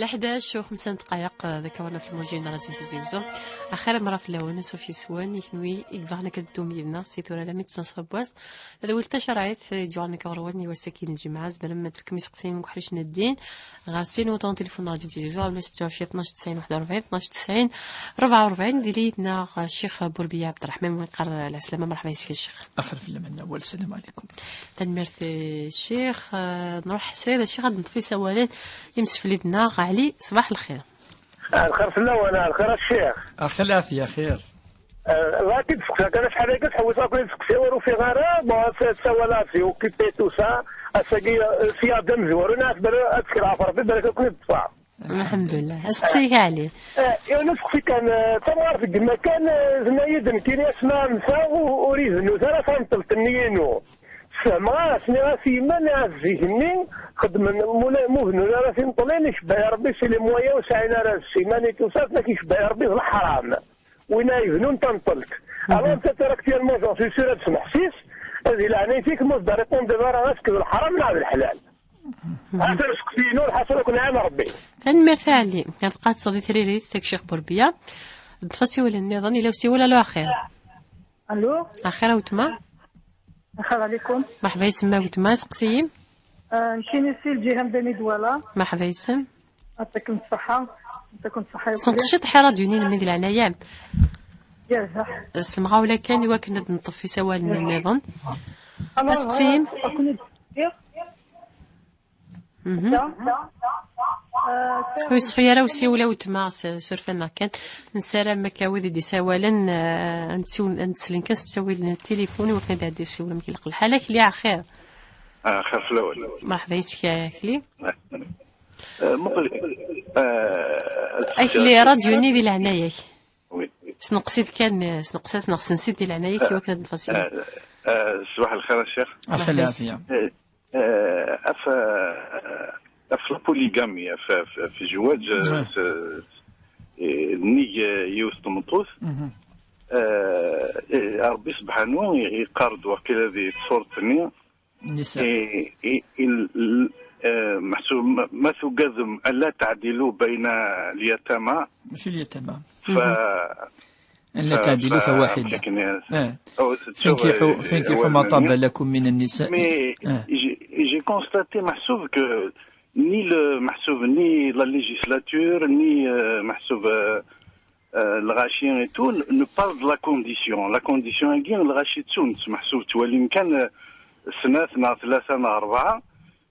11 و5 دقائق ذكرنا في الموجين راديو تزيوزو اخر مره في الاول سوفي سوان يكنوي يكفانا كدوم يدنا سيتورا لا ميتسنس بواس هذا ولتا شرايط ديوالنا كورواني وساكين الجمعه زبل ما تفكم يسقسين وحرش ندين غارسين وطون تليفون راديو تزيوزو على 26 12 90 41 12 90 44 ديريتنا الشيخ بوربيه عبد الرحمن من قرر العسلامه. مرحبا يا الشيخ. اخر في المنى اول السلام عليكم. تنمرثي الشيخ نروح سير الشيخ نطفي سوالين يمس في ليدنا علي. صباح الخير. الخير في الاول. الخير الشيخ. الخير العافيه خير. غادي تسقسك انا شحال هكا تحوس اكل تسقسي ورو في غاره سوالاتي وكيبيتو سا اساقي فيها دم زور الناس بلا تسكر عفر في بالك كنت تدفع. الحمد لله. اسقسيك علي. انا سقسي كان تمار في الجمع كان زنايد كاين اسماء نساء وريزنو ثلاثه نطلتنينو سما سني راسي من عزيني خدم مهنو راسي نطلين يشبه ربي سي لي مويا وسعينا راسي ماني توصلت لك يشبه ربي الحرام وين يبنون تنطلت انا انت تركتي الموضوع في سيره سمحسيس هذه لعنيتك مصدر يقوم دابا راسك الحرام مع الحلال هذا سقسي نور حسن كون عام ربي تنمرث علي كانت قاد صديق ريري الشيخ بوربيه تفسي ولا النظام الا وسي ولا لا خير. الو اخيرا وتما السلام عليكم. مرحبا يسمى وتما سقسيم كاين سي الجهه بني دوله. مرحبا يسم يعطيكم الصحه. يعطيكم الصحه. سنقشط حيرة ديونين من ذي العناية يا سمغا ولا كان يواكن نطفي سوال من النظام اسقسيم ويصفي راه وسي ولا وتما سورفنا كان نسرا مكاوي دي سوالا نتسلين كاس تسوي التليفون وكان دادي في ولا مكيلق الحاله كلي خير. خير في الاول. مرحبا يسكي كلي اكلي راديوني ديال العنايه سنقصيد كان سنقصاص نقص نسيت ديال العنايه كيما كانت نفصل. صباح الخير الشيخ. الخير العافيه. في البوليغاميا في زواج ني يوسف مطوس ربي سبحانه يقارد وكذا ذي صورتني النساء محسوب ما تقدم الا تعدلوا بين اليتامى ماشي اليتامى ألا تعدلوا فواحدة. فانكحوا ما طاب لكم من النساء. j'ai constaté محسوب que ni la législature ni محسوب الغاشيين et tout ne parle de la condition. La condition هي الغاشي تونس محسوب تولي كان سنة 3 4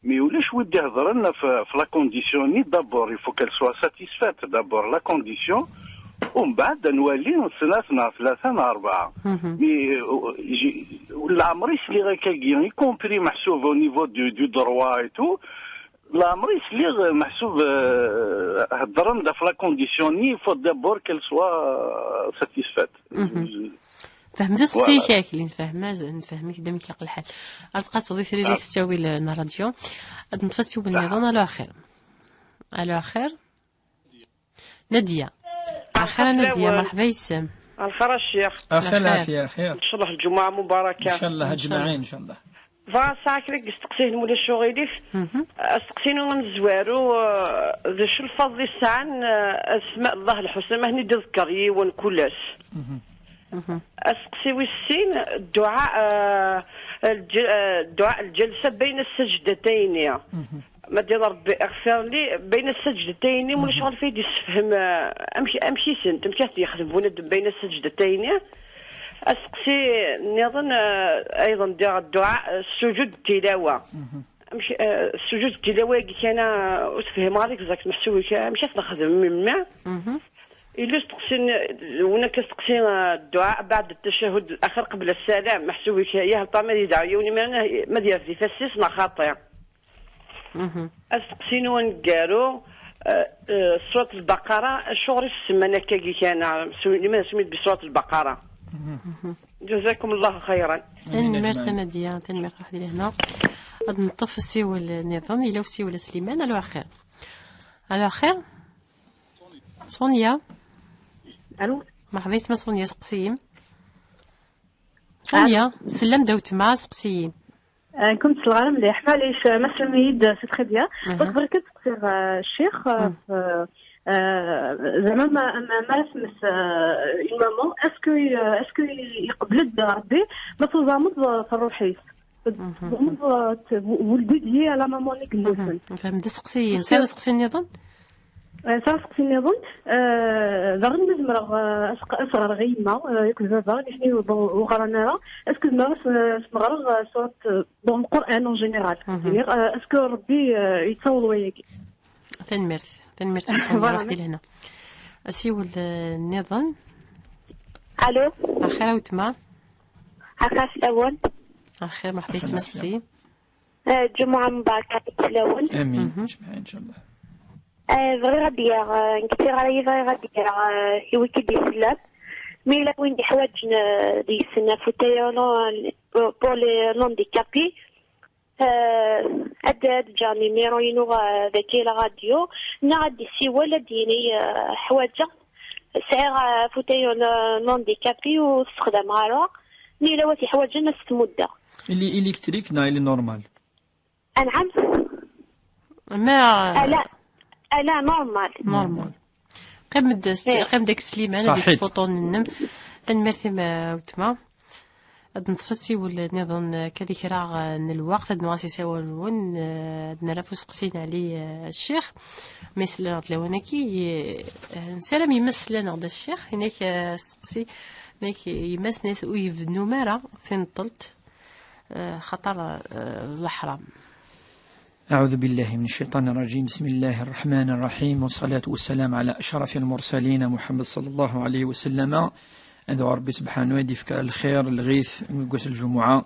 مي ولاش ودي يهضر لنا في لا كونديسيون ني دابور il faut qu'elle soit satisfaite d'abord la condition ومن بعد نولي سنة 3 4 مي ولا عمري سلي غاكا كي كومبري محسوب au niveau du droit et tout لا عمري سلي محسوب هضرنا في لا كونديسيون ني il faut d'abord qu'elle soit satisfaite. فهمت سقسي كاكلين نفهمك دام يطلق الحال القات صديقتي اللي تستوي لنا راديو نتفسيو بالنظام الو اخر ناديه. اخر ناديه مرحبا يسم. الخير الشيخ. اخر العافيه خير ان شاء الله الجمعه مباركه ان شاء الله اجمعين ان شاء الله. فساكرك استقسيه مولا الشغيليف استقسينو من الزوارو ذا شو الفضل السعن اسماء الله الحسنى ما هني تذكر يون كلاش اسقسي والسين الدعاء الجلسه بين السجدتين ما ديال ربي اغفر لي بين السجدتين ولا شغل فيه يفهم امشي سنت مشات يخدمون بين السجدتين اسقسي نظن ايضا ديال الدعاء السجود التلاوه امشي السجود التلاوه قلت انا وتفهم عليك زاك محسوب مشات نخدم من ما إلا استقسين هناك استقسين الدعاء بعد التشهد الأخير قبل السلام محسوب يا طامر يدعيوني ما دير في فسيس ما خاطئ استقسين ونقارو سورة البقرة الشغل السمانة كي كان لماذا سميت بسورة البقرة. جزاكم الله خيرا. تنمرت نادية تنمرت واحد هنا غادي نطف السيو النظام إلا وسيو سليمان الو اخير. الو اخير سونيا. الو مرحبا اسمها سونيا سقسيم. سونيا سلم داوت مع سقسيم. كنت صغيره مليح معليش ما سميت سي تري بيان دونك بغيت كتسير الشيخ زعما ما سمس اون مامون اسكو يقبل ربي ما تزامض في الروحيس تزامض ولدي ديال على مامون اللي كنوسن فهمت سقسي انت سقسي النظام ساسقسي النظام ضرب نزمر اصغر غيما ياك زعما كيفني وقرانا اسكو ما سمغرغ صوت دون القران اون جينيرال اسكو ربي يتصور وياكي تنمرت نروح لهنا اسيو النظام. الو اخيرا وتما عفاف الاول اخير مرحبا بك سمسي جمعه مباركه الاول امين جمعه ان شاء الله. بغي غادير نكثر عليا بغي غادير يويكي دي سلاب مي لا وين دي حوايج دي سنا فوتايو بور لي لونديكابي أداد جاني ميروينو ذاكي لا راديو نغادي سيولا ديني حواجة سعر فوتايو لونديكابي وستخدم غالو مي لا واتي حواجة ناس تمدة اللي إلكتريك نا اللي نورمال أنعم ما لا نورمال قيم داك سليمان هذيك الفوطون النم تنمرتي ما وتما نتفسي ولا نظن كذيك راه الوقت نواسي سوالون نعرفوا سقسينا عليه الشيخ مثل لونكي نسلم يمثل لنا هذا الشيخ هناك سقسي هناك يمس ناس ويفنوا مارا ثنطلت خطر الحرام. أعوذ بالله من الشيطان الرجيم. بسم الله الرحمن الرحيم والصلاة والسلام على أشرف المرسلين محمد صلى الله عليه وسلم. أدعو ربي سبحانه يديفك الخير الغيث نقص الجمعة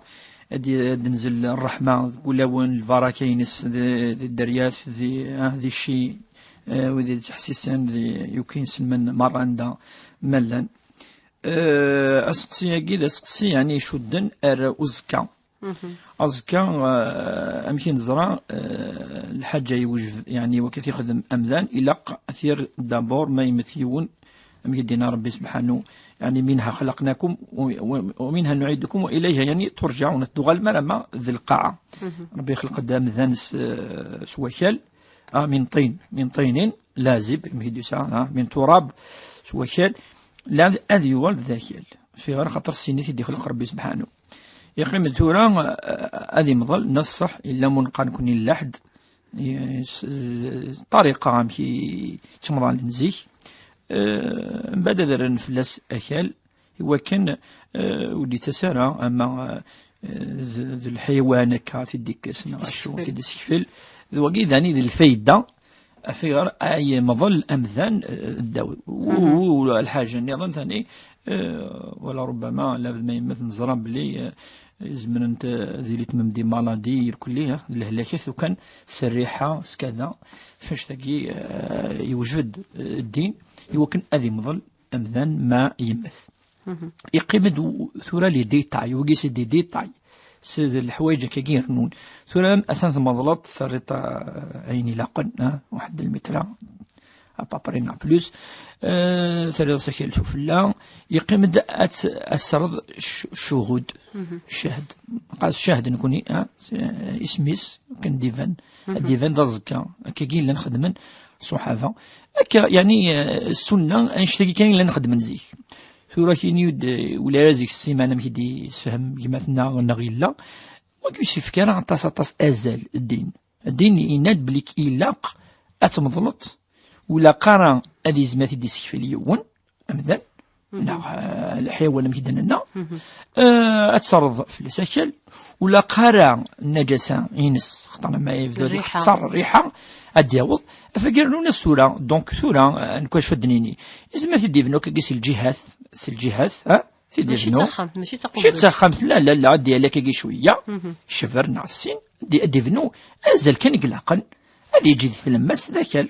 أدي ننزل الرحمة ولون الفراكينس ذي الدرياس ذي الشي وذي تحسيسان ذي يمكن سلمان مراندا ملا أسقسي أكيد أسقسي يعني شدن أزكا أزكا أمكن زرا الحاجة يوجب يعني وكثير خدم أمذان إلى أثير دابور ما يمثيون يدينا ربي سبحانه يعني منها خلقناكم ومنها نعيدكم وإليها يعني ترجعون الدغال مرمى ذي القاعة. ربي خلق دام ذانس سوكال من طين لازب مهدوسا من تراب سوكال لا أذي والد ذاكيل في غير خطر السنة دي خلق ربي سبحانه يقيم التورا أذي مظل نصح إلا منقان كوني اللحد طريقة كي تمران نزيك بعد ذلك نفلس أكل هو كان ودي تسارع أما ذي الحيوان كات ديك سنغاشو في السفل ذوقي ذاني ذي الفايدة في غير أي مظل أمذان الدواء والحاجة نظن ثاني ولا ربما لا ما يمثل نزرب لي زمن انت ذي اللي تمم دي مالادي كلها الهلاكات وكان سريحة كذا فاش تاقي يوجد الدين يوكن أذي مظل أمذان ما يمث يقيمد ثورة لي ديتاي وقيس دي ديتاي سيد الحوايج كير نون ثورة أساس مظلات ثريتا عيني لاقن واحد المتر أبابرينا بلوس ثريتا سكيل شوف الله يقيمد أسرد شهود شهد قاس شاهد نكوني اسميس كان ديفان ضزكا كاين لنا نخدمن صحافة يعني السنة نشتكي كاين لنا نخدمن زيك ثورة كاين يود ولا رازيك السيمانة مكيدي سفهم كيماتنا نغيلا وكيوسف كان عطاس أزال الدين يناد بليك إلاق أتمضلط ولا قارا هذه زماتي دي سيفليون أمذان الحيوان مكيدنا أتصرف في السكل ولا قارا النجاسة ينس خطرنا ما يفضل تصر الريحة أدياوض فقالوا السورة دونك سورة نكون شدنيني زماتي ديفنو كيس الجهات ماشي تخمت لا ديالك كي شوية شفرنا السين ديفنو أزل كان قلاقا هذه يجي تلمس ذاك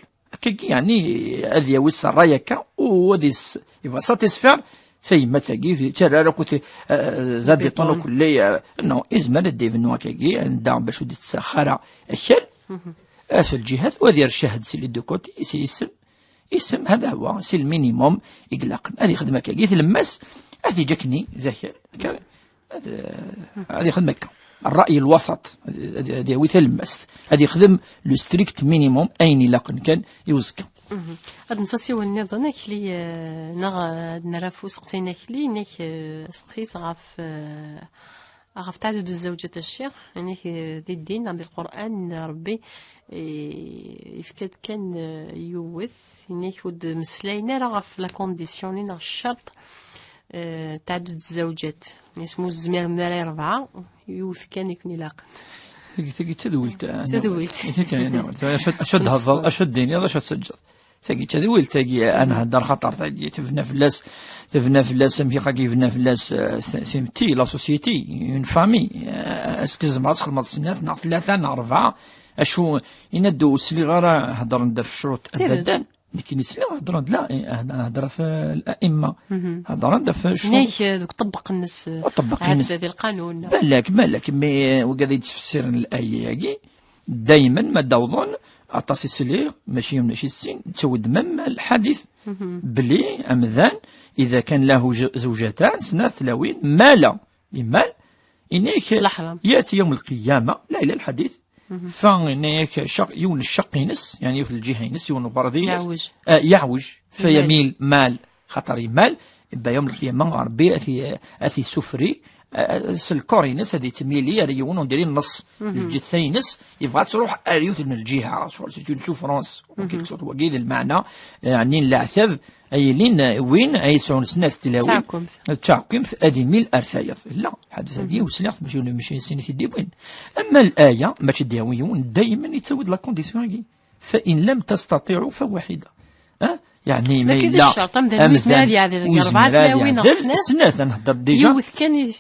يعني هذه يوس الرايكا وديس يبغى ساتيسفير ثيما تاقي ترى راكو ذابطون كلية انه ازمل ديفنو كاكي عندها باش ودي تسخر الشل في الجهات وذي الشهد سي لي دو كوتي سي اسم هذا هو سي المينيموم يقلق هذه خدمه كاكي تلمس هذه جاكني ذاك هذه يخدم هكا الرأي الوسط، هذه هو المست، هذه يخدم لو ستريكت مينيموم أين إلا كان يوزك. هاد نفسي ونظن كلي نعرفو سقسينا كلي نيك سقسيت غاف تعدد الزوجة الشيخ يعني ذي الدين عند القرآن ربي يفكد كان يوث نيك ود مسلاينا راه غاف لا كونديسيونين الشرط تعدد الزوجات اسمو الزمير من 4 يوث كان يكون لاقن تدولت اشد اشد ديني هذا شد سجل تدولت انا هدر خطر تفنا فلاس مفيقا كيفنا فلاس ثمتي لا سوسيتي اون فامي اسكز ما تخدم السنات نا 3 نا 4 اشو يندو سلي غير هضر ندير في الشروط ابدا لكن سلي هضر لا هضر في الائمه هضر ندير في الشروط نيك دوك طبق الناس هذا القانون بالك مي وقاعد يتفسر الايه هاكي دائما ما داوضون عطاسي سليغ ماشي السين تود مم الحديث بلي أمذان إذا كان له زوجتان سنات ثلاوين مال بمال إنيك يأتي يوم القيامة لا إلى الحديث فإنيك يون الشقينس يعني في الجهينس يون بردينس يعوج فيميل مال خطر مال يبقى يوم القيامة ربي أثي سفري الكورينس هذه تميلي ريون ونديرين النص الجثينس يبغى تروح اريوت من الجهه نشوف فرنسا وكيك صوت وكيد المعنى يعني العثاب اي لين وين اي سون سنه تلاوي تاعكم هذه ميل ارثايف لا حدث هذه وسلاخ ماشي سنه دي وين اما الايه ما تداويون دائما يتسود لا كونديسيون فان لم تستطيعوا فواحده يعني ما لا الشرط مثلا ويزمير هذه 4 تلاوين سنات نهضر ديجا يوث كان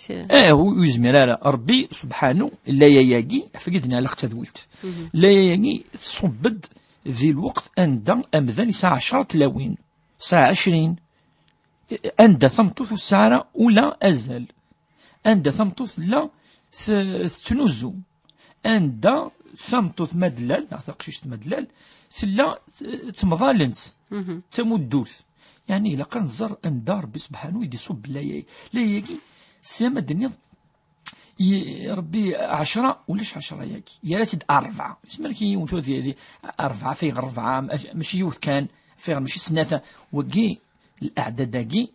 هو ويزمير ربي سبحانه لا ياقي فقدنا على تدولت لا ياقي تصبد ذي الوقت عند امذان ساعه 10 تلاوين ساعه 20 عند ثمطوث الساعه ولا ازل عند ثمطوث لا تنوزو عند ثمطوث مدلال نعتقش مدلال ثلا تمضالنت تمدوث يعني إلا كان زر أندار ربي سبحانه يدي صب لا يجي سيما الدنيا ربي 10 ولاش 10 ياكي يا راتد 4 اسمها كي يوثو هذه 4 في 4 ماشي يوث كان في ماشي سناته وكي الاعداد كي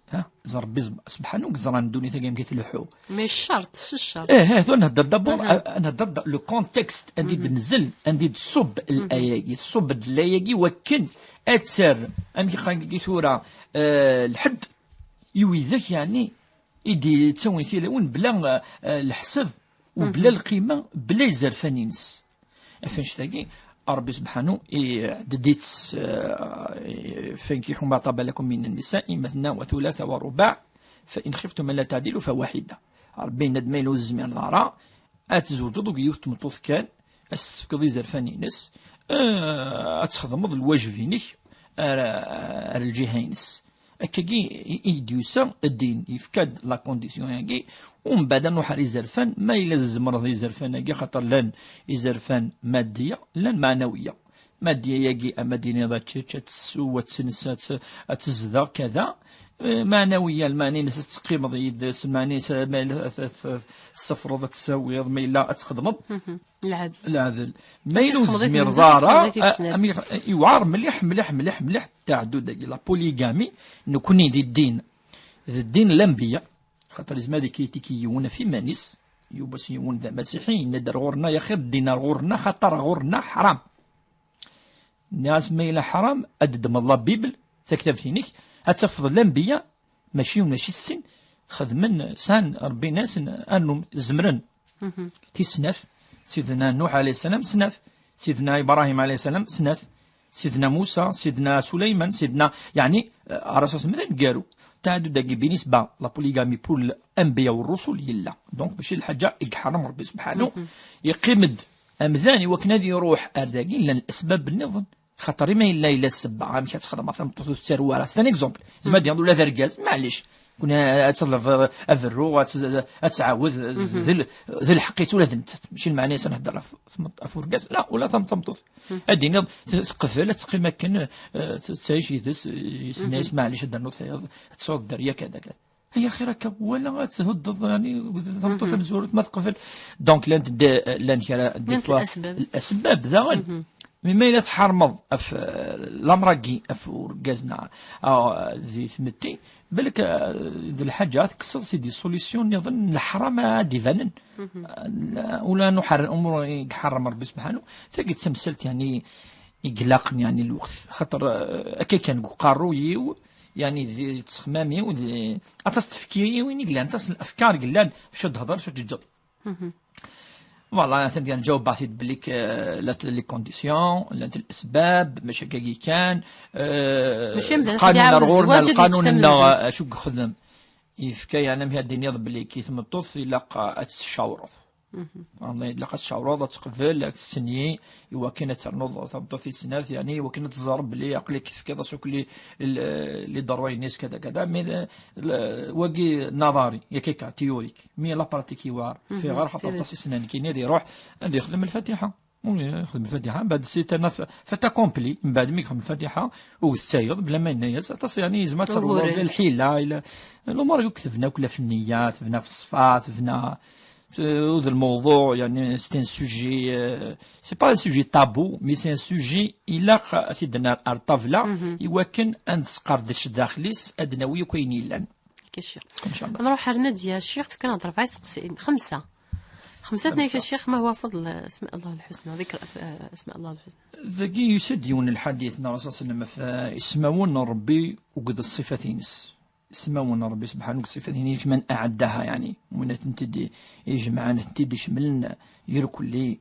ربي سبحانه كزران دوني تاكيم كيتلوحو مي الشرط شو الشرط هذا نهضر دابور نهضر لو كونتكست عندي نزل عندي تصب الاياكي تصب الاياكي وكن اتسر امي كيثورا الحد يويذاك يعني يدي تسوي ثيلون بلا الحسب وبلا القيمه بلا يزرفانينس فاش تاكي ربي سبحانه ديت فانكحوا ما طاب لكم من النساء مثنى وثلاث ورباع فإن خفتم ألا تعدلوا فواحدة ربي ندمين الزمير ضارا أتزوجوا دوك يوث مطوث كان أستفقضي زرفانينس أتخدمض الواجبينك الجهينس أكاكي يديوسا الدين يفكاد لا كونديسيون هاكي ومن بعد نروح يزرفان ما إلا الزمر يزرفان هاكي خاطر لان يزرفان مادية لان معنوية مادية ياكي أما ديني ضاتشيتش تسوى تسنسات تزدا كذا معنوية المعني ناس تقيم ضيد المعني الصفر تساوي ما إلا تخدمض العدل ما يلوز زمير زارا يوعر مليح تعدد لا بوليغامي نكوني دي الدين الانبياء خاطر زعما هذيك كيتيكيون في مانيس يوبس يون ذا مسيحيين ندر غورنا يا خير الدينار غورنا خاطر غورنا حرام الناس ما إلا حرام أددم الله بيبل تكتب فينيك أتفضل الانبياء ماشي السن خدمن سان ربي ناس انهم زمرن تيسنف سيدنا نوح عليه السلام سنف سيدنا ابراهيم عليه السلام سنف سيدنا موسى سيدنا سليمان سيدنا يعني الرسول مثلا قالوا تعدد داكي بالنسبه لا بوليغامي بور الانبياء والرسل يلا دونك ماشي الحاجه يحرم ربي سبحانه يقيمد امذاني وكنادي يروح ارداكي لان الاسباب بالنظام خاطر ما الا السبعه عام كتخدم مثلا تطوط السروال سان اكزومبل زعما ديال ولا ذركاز معليش كنا تطلب افرو تعاود ذي الحقيت ولا ذنت ماشي المعنى سنهضر فوركاز لا ولا تمطوط ادينا تقفل تقي كان تعيش يدس الناس معليش هذا النوت تصود دريا كذا هي خيرك ولا تهضض يعني تهبطوا في الزورات ما تقفل دونك لان دي فوا الاسباب داغن مما إلا تحرمض اف لامراكي اف وركازنا زي ثمتي بالك ذي الحاجات كسر سيدي سوليسيون يظن الحرام عادي فنن ولا نحر الامور يحرم ربي سبحانه تلقى تمثلت يعني يقلقني يعني الوقت خاطر اكي كان قاروي يعني ذي تخمامي وذي أتص تفكيري وين يقلان أتص الأفكار قلان شو تهضر شو تجد والله أنا نجاوب بعثيت بليك لا لي كونديسيون لا الأسباب ماشي كاكي كان قانون القانون شو خدم يفكا يعني مهي الدنيا بلي كي ثم الطف يلاقى الشاورض لقد شعورات تقبل السنية وكانت ترنض تبطل في السنات يعني وكانت تزرب بلي عقلي كيف كذا سوك اللي ضروي الناس كذا كذا مي واقي نظري يكيكا تيوريك مي لا براتيكي وار في غير خاطر تصي سنان كي نادي يروح عندي يخدم الفاتحة يخدم الفاتحة بعد سيت انا فتا كومبلي من بعد ما يخدم الفاتحة والسايض بلا ما ينيز تصي يعني زعما تصور الحيلة الى الامور يكتبنا كلها في النيات فينا في الصفات فينا هذا الموضوع يعني سي ان سوجي سي با ان سوجي تابو مي سي ان سوجي الا تدنا الطفله يمكن ان تسقردش داخليس ادنوي وكاين لان كشيخ ان شاء الله نروح لناديه الشيخ كنهضر في خمسه يا الشيخ ما هو فضل اسماء الله الحسنى ذكر اسماء الله الحسنى ذكي يسديون الحديث النبي صلى الله عليه وسلم اسمون ربي وقد الصفتين اسمون ربي سبحانه وتعالى من أعدها يعني من تنتدي يجمعنا تنتدي شملنا يركل لي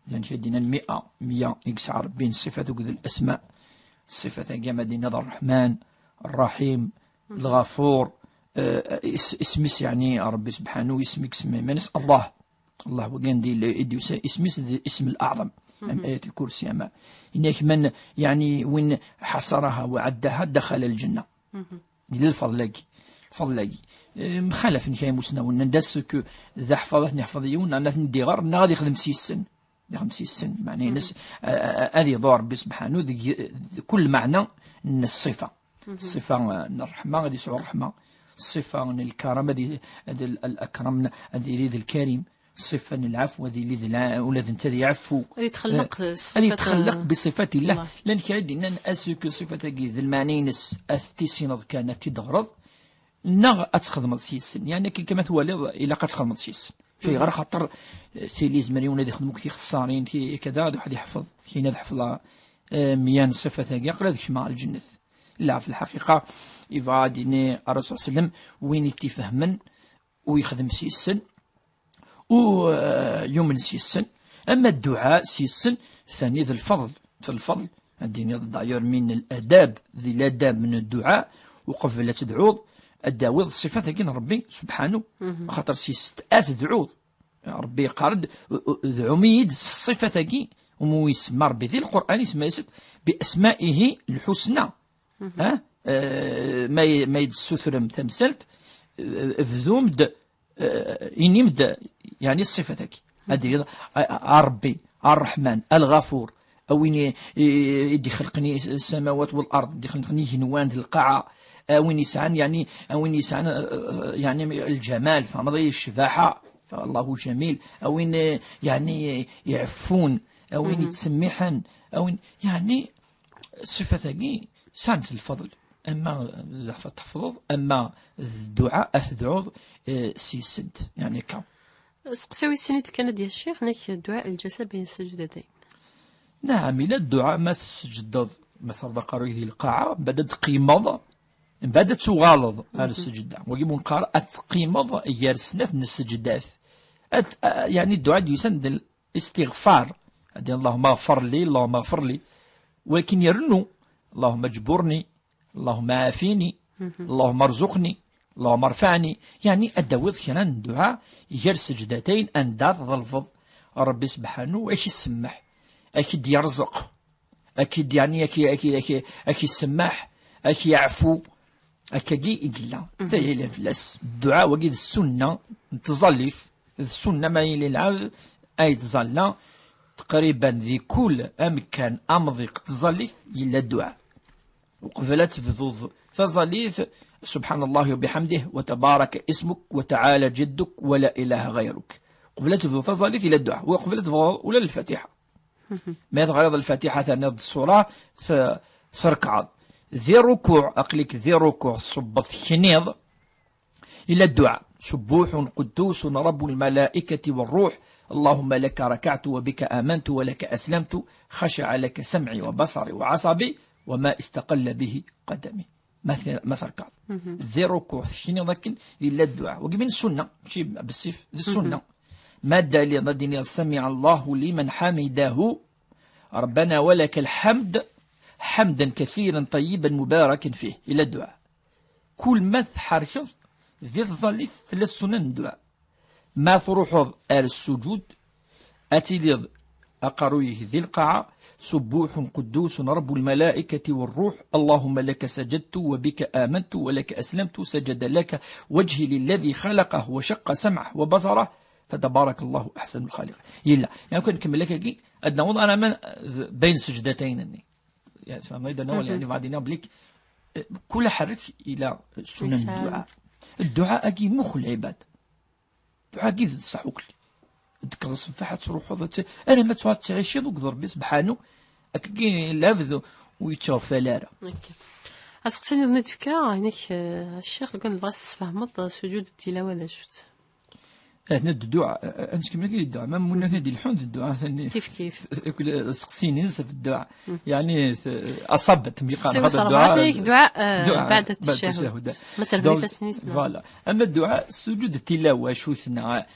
لأن شدينا 100 يقسع ربي الصفات وقد الأسماء الصفات كما دينا الرحمن الرحيم الغفور اسمس يعني ربي سبحانه اسمك اسم منس الله وكان دي اسمس اسم الأعظم أم آية الكرسي أما إنك من يعني وين حصرها وعدها دخل الجنة للفضل لك مخالف نكاين مسنا وندس كو ذا حفظتني حفظيون انا ندي غير انا غادي يخدم 6 سن معناه ناس هذه دور ربي سبحانه كل معنى الصفه الرحمه غادي يسوع الرحمه الصفه الكرم هذه الاكرم هذه الكريم الصفه العفو هذه ولاد انت يعفو هذه تخلق بصفات الله لان كاين اسكو صفه ذي المعنى نس اثتيسينض كانت تدغرض نغ أتخدم السيسن يعني كما تولي إلا قد تخدم السيسن في غير خاطر تيليز مريون اللي يخدموك في خسارين في كذا واحد يحفظ كاين هذا حفظ ميان صفة ثانية قال هذاك مع الجنة لا في الحقيقة إذا ديني الرسول صلى الله عليه وسلم وين يتفهمن ويخدم سيسن ويومن سيسن أما الدعاء سيسن ثاني ذي الفضل الدين داير من الآداب ذي الآداب من الدعاء وقبل تدعوض الداوض صفات كين ربي سبحانه خاطر سيستات دعوض ربي قارد ذعميد الصفة كي ومو يسمى ربي ذي القرآن يسمى بأسمائه الحسنى ما يدسوثرم تمثلت فذومد إنيمد يعني الصفة كي هذه ربي الرحمن الغفور أوين يدي خلقني السماوات والأرض يدي خلقني هنوان القاعة وين يسعن يعني الجمال فمضي الشفاحة فالله جميل وين يعني يعفون وين يتسمحن وين يعني صفة كي سانت الفضل أما زعفة تحفظ أما الدعاء أثدعوض سيسد يعني كم سقساوي السنة كان ديال الشيخ نك الدعاء الجلسة بين السجدتين نعم إلى الدعاء ما تسجد مثلا قرويه القاعة بدأت قيمة بعد تغالظ على السجدة ويجب نقرأ أتقيمض يرسنات من السجدات يعني الدعاء يسند الاستغفار اللهم اغفر لي ولكن يرنو اللهم اجبرني اللهم عافيني اللهم ارزقني اللهم ارفعني يعني الداوود كان الدعاء يجر سجدتين أن دار الفضل ربي سبحانه واش يسمح أكيد يرزق أكيد يعني أكيد يسمح أكيد يعفو أكاكي إقلا ذي فلاس الدعاء وقيد السنة تظلف السنة ما يلي العاب أي تظل تقريبا ذي كل أمكان أمضيق تظلف إلا الدعاء وقبلت تفضوض تظليث سبحان الله وبحمده وتبارك اسمك وتعالى جدك ولا إله غيرك. قبلت تظليث إلى الدعاء وقبلت ولا الفاتحة. ما غرض الفاتحة ثاني الصورة ثركعض ذي ركوع أقلك ذي ركوع صبت خنيض إلى الدعاء سبوح قدوس رب الملائكة والروح اللهم لك ركعت وبك آمنت ولك أسلمت خشع لك سمعي وبصري وعصبي وما استقل به قدمي. مثل كعب ذي ركوع خنيض لكن إلى الدعاء وقبل السنة شيء بالسيف السنة مادة لضدني سمع الله لمن حمده ربنا ولك الحمد حمدا كثيرا طيبا مباركا فيه إلى الدعاء. كل ما حركض ذي ظل ثلاث سنن الدعاء ما تروح السجود أتليض أقرويه ذي القاعة سبوح قدوس رب الملائكة والروح اللهم لك سجدت وبك آمنت ولك أسلمت سجد لك وجهي للذي خلقه وشق سمعه وبصره فتبارك الله أحسن الخالق. يلا يعني كنت نكمل لك كي أدنى وضع أنا من بين سجدتين يعني فماذا نقول يعني بعدين بليك كل حرك إلى سنن الدعاء. الدعاء أجي مخ العباد دعاء جيد تصحوك لي تذكر الصفحة تروح أنا ما تقعد تعيش يضرب ربي سبحانه أكيد لافذ ويتشوف فلارة. أسقسني نتفكر هناك الشيخ كان بغى تفهمض سجود التلاوة لا شفت هنا الدعاء أنت كما قلت الدعاء ما منا هذه الحمد الدعاء ثاني كيف سقسيني ننسى في الدعاء يعني أصبت ميقان هذا دعاء بعد التشهد مثلا في فسنيس فوالا. أما الدعاء سجود التلاوة شو ثنا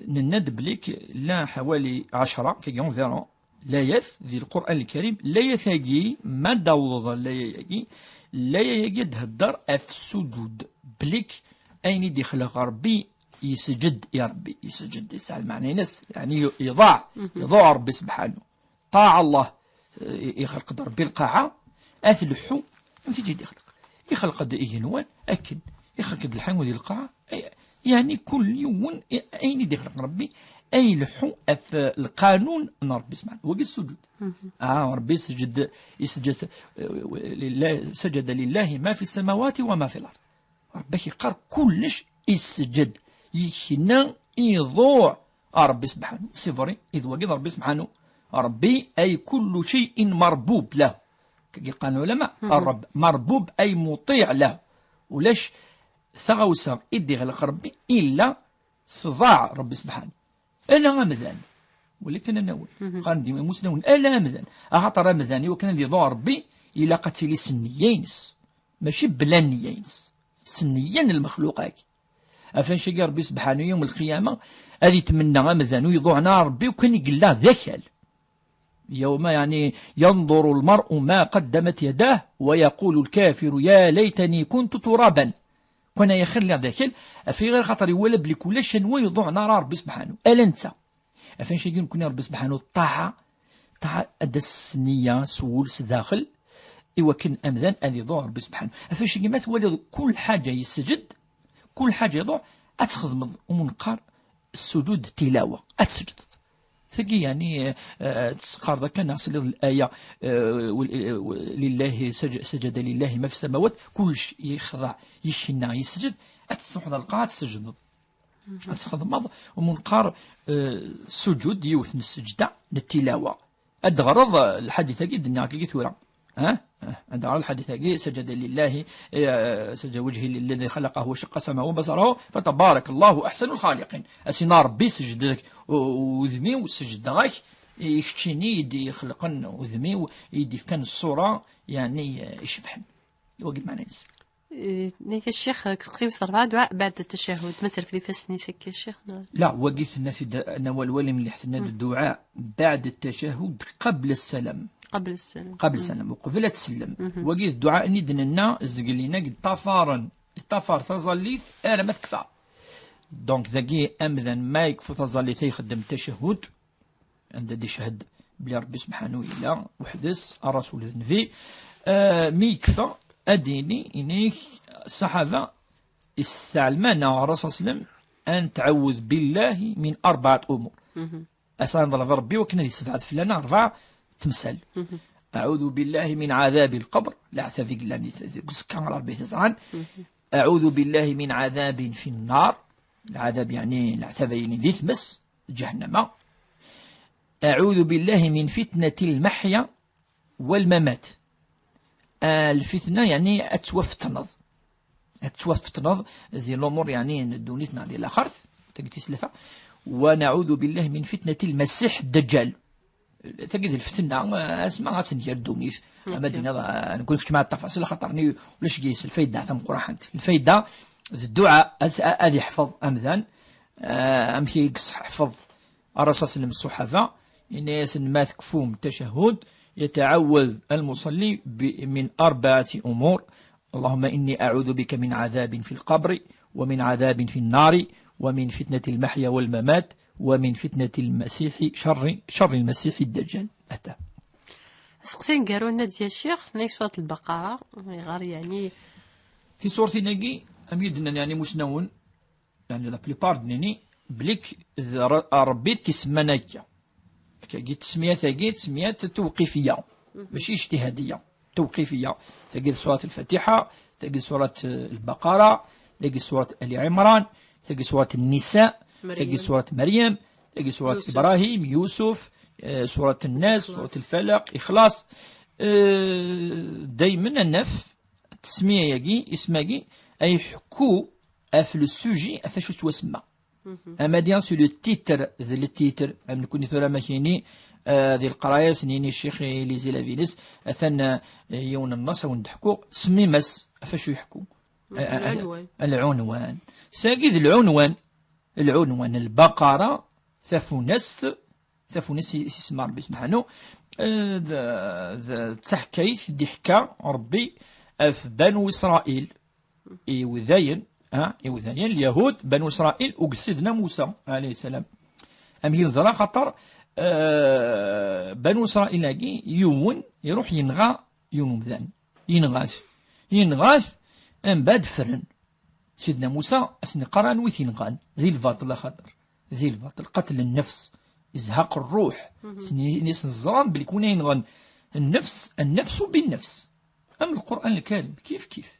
نندب لك لا حوالي 10 كيون فيرون لايات ذي القرآن الكريم لا يثاقي ما داوض لا يجي تهدر في السجود بليك أين دي خلق ربي يسجد يا ربي يسجد يسأل معنى ناس يعني يضاع ربي سبحانه طاع الله يخلق ربي القاعة أثلحو في جد يخلق دائه نوان أكن يخلق الحين وذي القاعة يعني كل يوم أين يخلق ربي أي لحو في القانون أن ربي سبحانه وقت السجود ربي يسجد لله سجد لله ما في السماوات وما في الأرض ربي يقر كلش يسجد يشنا يضوع ربي سبحانه سيفري إذ وقت ربي سبحانه ربي أي كل شيء مربوب له كي قال العلماء الرب مربوب أي مطيع له ولاش ثغوسا إدي غلق ربي إلا صضاع ربي سبحانه أنا مثلا ولكن أنا قال ديما مسلمون ألا مثلا أعطى رمضاني وكان ذي ضوع ربي إلى قتل سنيينس ماشي بلانيينس سنيين المخلوقات أفن شقى ربي سبحانه يوم القيامة هذه يتمنى مثلا ويضوعنا ربي وكان يقول له ذكل يوم يعني ينظر المرء ما قدمت يداه ويقول الكافر يا ليتني كنت ترابا كنا يخلي ذاكل في غير خطر ولا بلي كل شيء ويضوعنا ربي سبحانه ألا أنت أفن شقى كنا ربي سبحانه طاعة أدس نية سول سداخل إوا كان أمذان أن يضوع ربي سبحانه أفن شقى ما تولي كل حاجة يسجد كل حاجة يضوع أتخذ ومنقار السجود تلاوة أتسجد ثقي يعني تسقار ذاك ناصل الآية لله سجد لله ما في السماوات كلش يخضع يشنا يسجد أتصحى القاعة تسجد أتخذ مض ومنقار سجود يوثن السجدة للتلاوة أدغرض الحديث أكيد الناقي ثورة عند الحديث سجد لله سجد وجهه للذي خلقه وشق سمعه وبصره فتبارك الله أحسن الخالقين أسينا ربي سجد لك وذمي وسجد غاك يشتيني يدي يخلقن وذمي ويدي كان الصورة يعني يشبحن يوقف معنا ناس نيك الشيخ قسيم صرفا دعاء بعد التشهد مثل في فاسني سك الشيخ لا وقيت الناس أنا والولي من اللي الدعاء بعد التشهد قبل السلام قبل السلام وقبل تسلم وقيت الدعاء ندنا الزقلينا قد طفر تظليت أنا ما تكفى دونك ذاكي أمذن ما يكفو تظليت يخدم التشهد عند دي شهد بلي ربي سبحانه إلا وحدث الرسول النبي مي يكفى أديني إنيك الصحابة استعلمنا الرسول صلى الله عليه وسلم أن تعوذ بالله من 4 أمور أسأل الله ربي وكنا دي 7 فلان 4 تمثال أعوذ بالله من عذاب القبر لا اعتذر لاني كان ربي تزعل. أعوذ بالله من عذاب في النار، العذاب يعني العتبين ذي ثمس جهنم. أعوذ بالله من فتنة المحيا والممات. الفتنة يعني أتوفتنض ذي الأمور يعني دونيتنا ديال الآخر تجد سلفة. ونعوذ بالله من فتنة المسيح الدجال. تجد الفتنة اسمها تنجل دونيس أما دينا نقول لك مع التفاصيل خطرني ولاش جيس الفايدة ثم قرحنت الفايدة الدعاء هذه يحفظ أمذان أمشي يقص حفظ الرسول صلى الله عليه وسلم الصحابة الناس ما تكفوم التشهد يتعوذ المصلي من 4 أمور. اللهم إني أعوذ بك من عذاب في القبر ومن عذاب في النار ومن فتنة المحيا والممات ومن فتنة المسيح شر المسيح الدجال. أتى سقسين قالوا لنا ديال الشيخ نيك سورة البقرة غير يعني في سورة ناقي أميدنا يعني مسنون يعني لا بليبار دنيني بليك ربي تسمناك كي تسمية ثقيل تسمية توقيفية ماشي اجتهادية توقيفية. تقول سورة الفاتحة، تقول سورة البقرة، تقول سورة آل عمران، تقول سورة النساء، تقول سورة مريم، تقول سورة يوسف. إبراهيم، يوسف، سورة الناس، سورة الفلق، إخلاص. دايما النف التسمية يجي اسماجي أي حكو أفل السوجي أفشو توسمى. أما ديان سو لو تيتر ذي التيتر أم نكون ثورة ماكيني ذي القراية سنيني الشيخ ليزي لافينيس أثنى يون النص وندحكو سمي مس أفشو يحكو العنوان ساقيد العنوان البقرة ثفونست اسم ربي سبحانه تحكيت ضحكة ربي في بنو إسرائيل إيوذاين اليهود بنو إسرائيل وقسدنا موسى عليه السلام. أم ينزل خطر بنو إسرائيل لاقي يوم يروح ينغى يوم ذان ينغاث أم باد فرن سيدنا موسى أسن قران ويثينغان ذي الباطل خطر ذي الباطل قتل النفس إزهاق الروح نيس الزران بالكون ينغن النفس بالنفس. أم القرآن الكريم كيف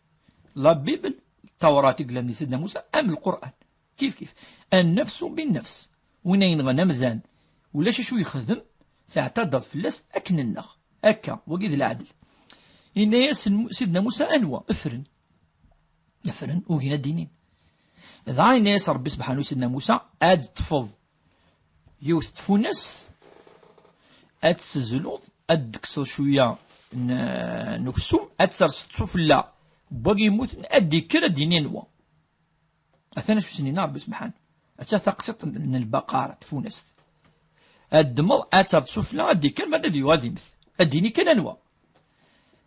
لا بيبل التوراة تقول سيدنا موسى أم القرآن كيف النفس بالنفس وين ينغن مذان ولا شو يخدم تعترض في اللاس أكن النغ أكا وقيد العدل إن سيدنا موسى أنوى أفرن وهنا الدينين إذا عين الناس ربي سبحانه سيدنا موسى أد تفض يوث تفونس أد تسزلوض أد تكسر شوية نكسو أد تسرسطوف لا باقي يموت أدي كرا دينين نوا أثنى شو سنين ربي سبحانه أتثقسط من البقرة تفونس الدمر أتر تسفلا أدي كان ماذا دي واذيمث أديني كان أنوا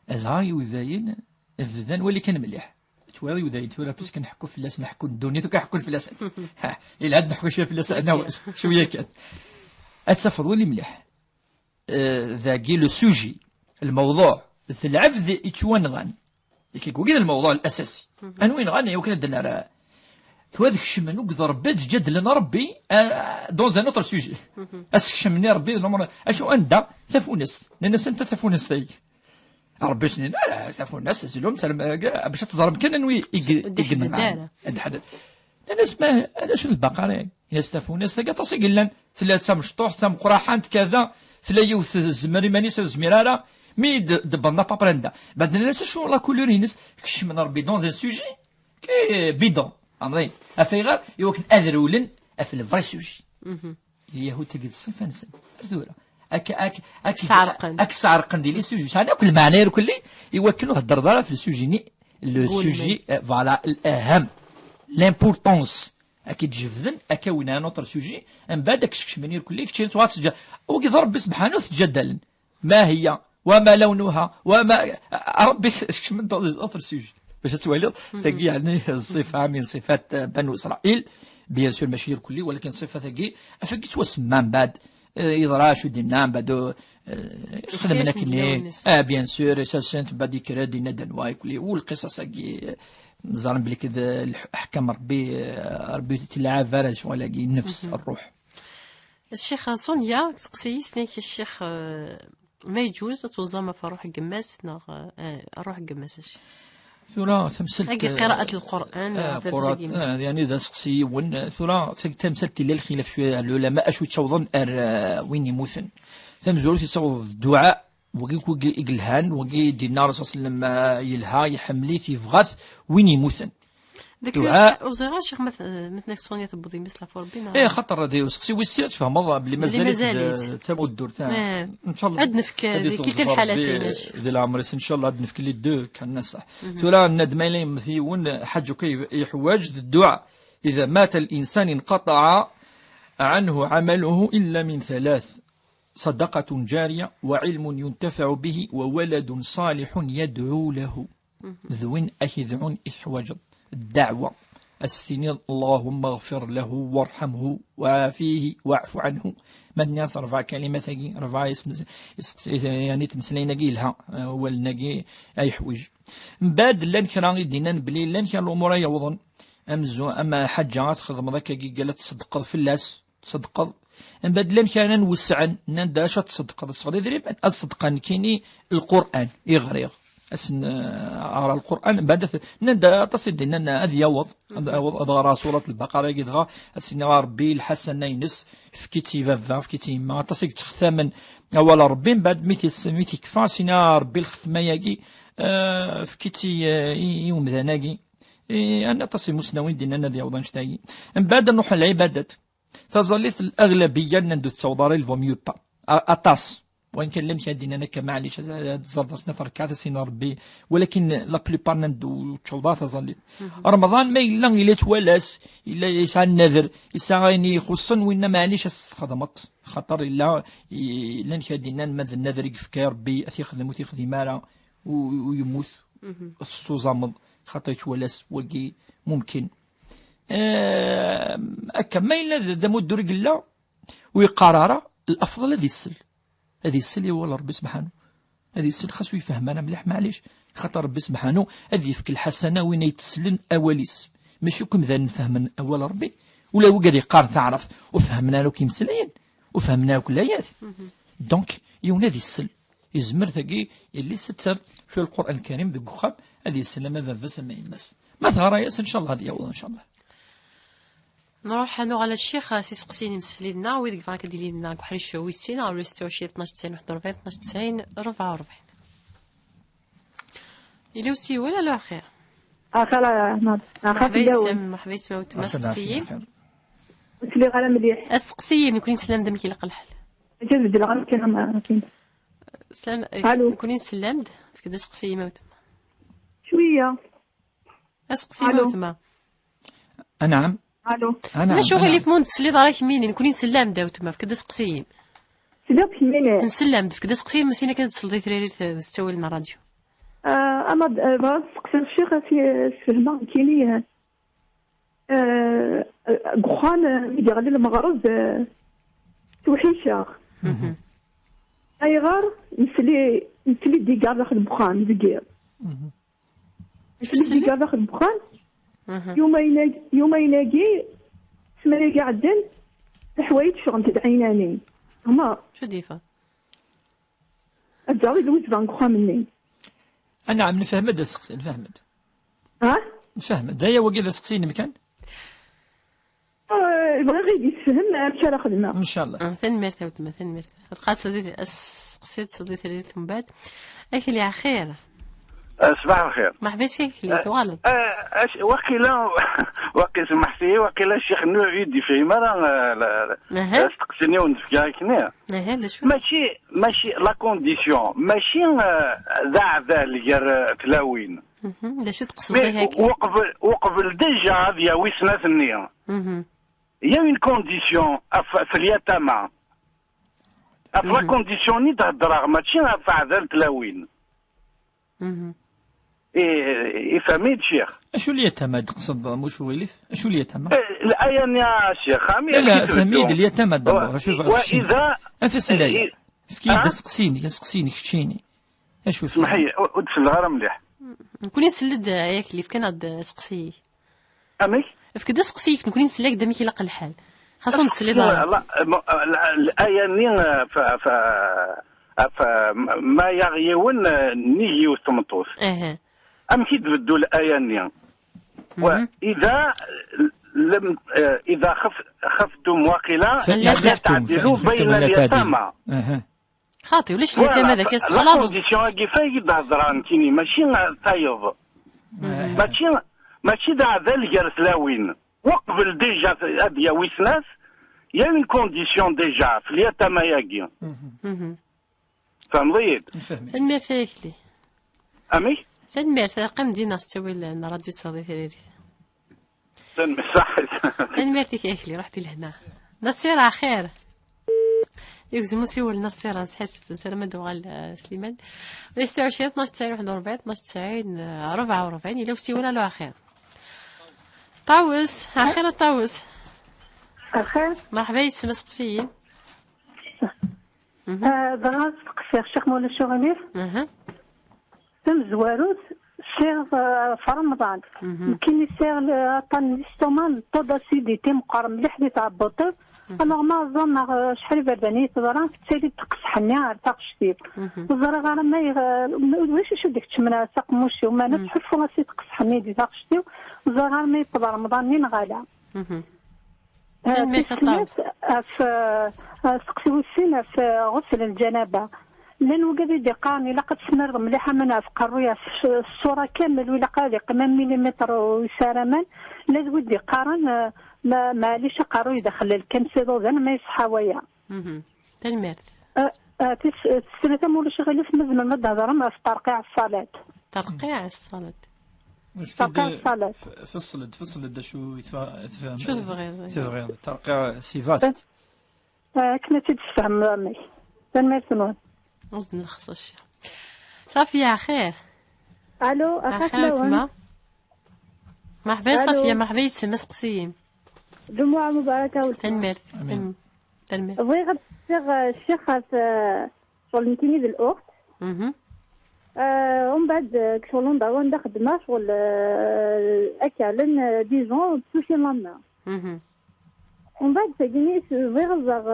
أزهاري وذاين أفذان ولي كان مليح تواري وذاين تواري بس كنحكو في اللاس نحكو الدنيا كنحكو في اللاس إلا عاد نحكو شوية في اللاس أنا شوية كان أتسفر ولي مليح ذاكي لو سوجي الموضوع العفذ إتشوان غان كيكو كذا الموضوع الأساسي أنا وين غانا يمكن أدنا هذاك الشمن قدر بد جد لنا ربي دون ان اوتر سوجي اسك شمني ربي الامر اشو اندا ثفونس لان انت ثفونس ثي ربي شنو لا ثفونس زلوم باش تزرم كان نوي يقدر حد الناس ما شو البقره الناس ثفونس ثقه تصيق لنا ثلاثه مشطوح ثم قراحانت كذا ثلاثه الزمري مانيس الزميراره ميد دبرنا بابرندا بعد الناس شو لا كولورينس كشمن ربي دون ان سوجي كي بيدون أمرين أفيغار يوكن أذرولن أفل الفري سوجي اليهود تجد الصفة نسن أرثورة أك سعرقن دي لي سوجي شانا كل معنى كلي يوكنوا هالدردارة في السوجيني السوجي فوالا الأهم لامبورطونس أكيد جفذن أكونا نوتر سوجي أم بعد كشمنير كلي كشين تواتسجا وكي ضرب سبحانه تجدل ما هي وما لونها وما ربي كشمن نوتر سوجي باش تسوالي تلقي يعني الصفة من صفات بنو إسرائيل بيان سور ماشي الكلي ولكن صفة تلقي أفكي توسما من بعد إضراش ودينا من بعد خدمنا كني بيان سور أساسا بعد كرا دينا دنواي كلي والقصص تلقي نظرا بلي كذا الأحكام ربي تلعب فرج ولا نفس الروح. الشيخ سونيا تقسي سنيك الشيخ ما يجوز توزم في روح القماس روح القماس ثورة تمثلت هاكي قراءة القرآن يعني إذا سقسي ثورة تمثلت إلى الخلاف شوية العلماء أشو تشوضن وين يموثن تمزورو تتصوض الدعاء وكيكو إقلهان وكي دينا الرسول صلى الله عليه وسلم يلها يحملي تيفغاث وين يموثن دعاء وزغا شيخ مثل سونيا تبضي مثل فوربينا ايه خطر هذه سقسي ويسير تفهم بلي مازالت تابو الدور تاع ان شاء الله ادنفك كي الحالتين ذي العمر ان شاء الله ادنفك لي دو كان صح ترى الندم لي مثيون حج كي يحواج الدعاء اذا مات الانسان انقطع عنه عمله الا من ثلاث صدقة جارية وعلم ينتفع به وولد صالح يدعو له ذوين أكيدعون إحواج الدعوة استنير اللهم اغفر له وارحمه وعافيه واعف عنه من الناس رفع كلمة رفع اسم يعني تمسلين نقيلها هو النقي أي حويج من بعد لن كان دينا بلي لن كان الأمور يوضن أما حاجة خدم ذاك قالت تصدق في اللاس تصدق من بعد لم كان نوسعا نداش تصدق تصدق دريب الصدقان كيني القرآن يغريغ أسن أرى القرآن بعد ندا تصد إن هذه يوض أضغى سورة البقرة يدغى أسن ربي الحسن ينس في كتيبة في كتيبة ما تصير تختمن أول ربي بعد ميتي كفا سنا ربي الختمة يجي في كتي يوم ذناجي أنا تصير مسنوين دينا ندي يوضا نشتاي من بعد نروح العبادات تظلت الأغلبية ندو تصوري الفو ميو با أطاس وإن كان لم يدينا أنا كمعليش زرت نفر كاتا سينا ربي ولكن لا بليبار ندو تشوضات تظلت رمضان ما إلا إلا توالاس إلا يسعى النذر يسعى خصوصا وإن معليش خدمت خطر إلا لن يدينا ماذا النذر يفكر ربي أتيخدم وتيخدم مالا ويموت الصوزامض خطر يتوالاس وقي ممكن ما إلا ذا مدر قلا ويقرر الأفضل هذه السل هو ربي سبحانه هذه السل خاصو يفهمنا مليح معليش خاطر ربي سبحانه هذه يفك الحسنة وين يتسلن أوليس ماشي كم ذا نفهم أول ربي ولا هو قال يقار تعرف وفهمنا له كي مسلين وفهمنا له كل آيات دونك يوم هذه السل يزمر ثقي اللي ستر في القرآن الكريم بقخاب هذه السلامة فافس ما يمس ما ظهر ياس إن شاء الله هذه يوم إن شاء الله نروح على الشيخ سيسقسيني مسفلينا ويدك فاك ديري لنا كحريش ويسينا ولا 26 12 90 41 12 90 44 إلا وسي ولا لا خير خلا احمد مرحبا يسمع وتما سقسيي سلي غالا مليح السقسيي نكون نسلم دمك يلقى الحل جاز بدل غالا كاين ما كاين سلام نكون نسلم في كذا سقسيي موت شويه اسقسي موت نعم الو انا شو اللي في مون تسلي دارك مين نكون نسلم داوت ما في كذا سقسيي سلي كمين نسلم في كذا سقسيي مسينا كانت تصلي تريري تستوي لنا راديو اما بغا سقسي الشيخ في فهمه كيني غخان يدير غادي المغرب توحيشه اي غار نسلي ديكار داخل البخان ديكار نسلي ديكار داخل البخان يومين يجي سماني قاعدين حوايج شغل تدعيناني هما شو ديفا الجاري لويس فانكوخا مني أنا عم نفهم هذا السقسي نفهم نفهم دايا وقيل سقسيني مكان بغا غير يتفهم مشى على خدمه ان شاء الله ثاني مرتبه وتما ثاني مرتبه قاد صديتي سقسيت صديتي ريت من بعد اكل يا خير صباح الخير مرحبا سيك اللي توالد وقيل سمحتي وقيل الشيخ نوعي يدي فيه راه استقسني ونفكا كنا هذا شو ماشي لا كونديسيون ماشي ذا اللي تلاوين لا شو تقصد هيك وقبل ديجا هذه ويسنا ثنيه يا اون كونديسيون في اليتامى لا كونديسيون ني تهضر ماشي فعل تلاوين فهميت شيخ اشو اليتامى تقصد مش ويلف اشو اليتامى الآية يا شيخ لا فهميد اليتامى دابا شوف واذا انفس الايه كي تسقسيني كشيني اشو اسمحي ودس الغرا مليح نكون نسلد ياك اللي فكان هاد سقسي امي فكدا سقسيك نكون نسلك دمك يلقى الحال خاصو نتسلي لا الآية ني ما يغيون نيجي وثمطوس أم كي تبدو الآية نيا وإذا لم إذا خفتم واقلا فلا تعدلوا بين اليتامى خاطي ولاش اليتامى ذاك يستخلاص لا كونديسيون كي فايد هضران كيني ماشي تايض ماشي دا ذا الجرس لاوين وقبل ديجا هاديا ويسناس يا اون كونديسيون ديجا في اليتامى ياكي فهمضيت تنميرت لي امي تنميرت قم دينا ستوي لنا راديو تصادي ثريري صح تنميرتي كيكلي رحتي لهنا نصيرة خير يوزمو سيول نصيرة نحس سلامة دوغال سليمان 26 12 9 41 12 9 44 إلا وسيونا له خير طاوس أخيرا طاوس الخير مرحبا يسمى سقسيين بغا تقصي الشيخ مولا الشغنير تم زواروت سير في رمضان يمكن يسير طن الاستومان طودا سيدي تيم قار مليح لي تاع البوطيب انا ما ظن شحال برداني تضران في التالي تقصحني عرفت شتي وزرا غير ما واش شو ديك تمنا ساق موشي وما نتحفوا غاسي تقصحني دي تاع شتي وزرا غير ما يطلع رمضان نين غالا في سقسي وسينا في غسل الجنابه لان وقادي دي قارني لقد سمر مليحه منها في قرويه الصوره كامل ولا قادي قمام مليمتر ويسارمان لازم ودي قارن ما ليش قارو يدخل الكنسيدو ذا ما يصحى ويا تلميرت السنه مولا شغالين في مزمن ما تهضر مع في ترقيع الصلاه ترقيع الصلاه ترقيع الصلاه فصل شو يتفهم شو تفغير ترقيع سيفاست كنا تتفهم رامي تلميرت نون نظن نلخص الشيء صافية خير الو اخواتما مرحبا صافية مرحبا يسمى سقسيين جمعة مباركة تنمير بغي غتصيغ الشيخ شغل نتيني بالأخت ومن بعد شغل ندعو نخدم شغل أكا لأن ديجون توشي لنا ومن بعد تاقيني بغي غزاغ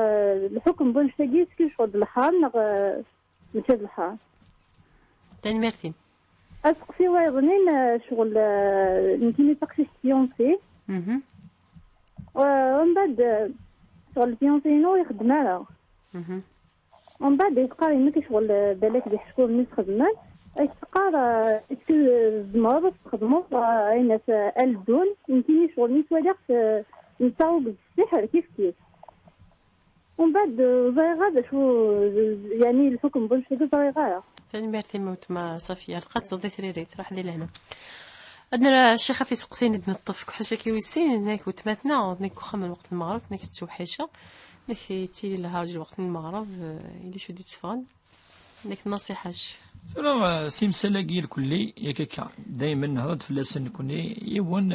الحكم بون شتاقيس كي شغل الحار مشي الحار تنميرتين أسقسي ويظنين شغل نتيني تقشي فيونسي ومن بعد شغل فيونسينو يخدم على ومن بعد يتقار يمكن شغل بالك دي حشكور ميس خدمات يتقار اسكو زمر تخدمو عينا في الدون يمكن شغل ميس وليغ نتاو بالسحر كيف ومن بعد زايغا شو يعني الحكم بون شو زايغا تنميرتين موتما صافية لقات صدي ثريريت راح لي لهنا عندنا الشيخه في سقسين عندنا الطفك حاجه كيوسين هناك وتماتنا هناك واخا من وقت المغرب هناك التوحيشه هناك تيلي لها رجل وقت المغرب اللي شو دي تفان هناك النصيحه انا في مساله الكلي ياك دائما نهضر في لسان كوني يون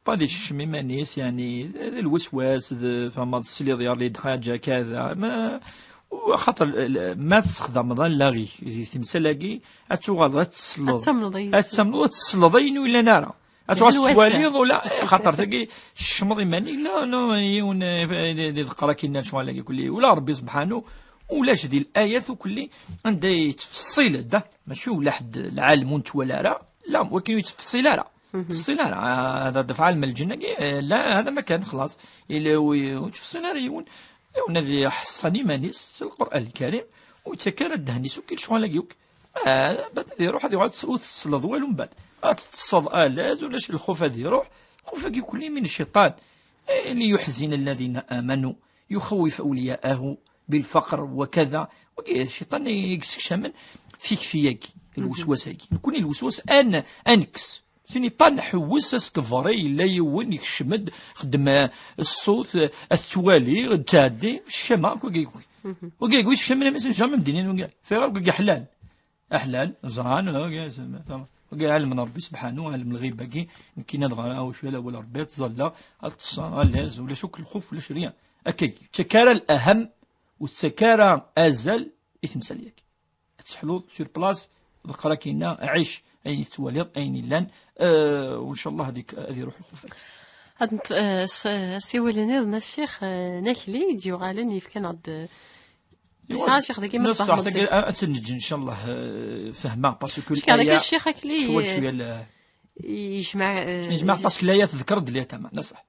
با دي شميمانيس يعني الوسواس فما السلي ديال لي حاجه كذا ما خاطر ما تستخدم ظل لاغي في مسالاكي اتوغال تسلضين ولا نارا اتوغال تواليض ولا خاطر تاكي الشمض ماني لا يون يذكر كينا شوالاكي كلي ولا ربي سبحانه ولا جدي الايات وكلي عندها تفصيل ده ماشي ولا حد العالم وانت ولا راه لا ولكن يتفصيل راه تفصيل راه هذا دفع علم الجنه لا هذا ما كان خلاص الا وتفصيل راه يون ونادي حصاني مانيس القرآن الكريم ويتكرر الدهنيس وكل شغل لاقيوك بعد يروح هذا يقعد تصلض والو من بعد تتصد آلات ولا شي الخوف هذا يروح خوف كل من الشيطان ليحزن الذين آمنوا يخوف أولياءه بالفقر وكذا الشيطان يكسكشمن فيك فيك الوسوسة نكون الوسواس أنكس ثاني با نحوس اسكفري لا يون يكشمد خدم الصوت التوالي التعدي شكما وكاي ويش شكما مثلا جامع مدينين وكاي فيغا حلال احلال زران وكاي علم ربي سبحانه علم الغيب كي يمكن نضغى او شويه ولا ربي تظل اتصال لاز ولا شك الخوف ولا شريان اكاي تكارا الاهم والتكارا ازل يتمثل ياك تحلو سور بلاص ذكرى كينا عيش أين تواليض أين لان وإن شاء الله هذيك روح الخوف سيولي نيضنا الشيخ ناكلي ديو غالن يفكان عد صح شيخ ذاك ما صح تنجي ان شاء الله فهمها باسكو هذاك الشيخ هكلي هو شويه يجمع باسكو لا تذكر لي تمام صح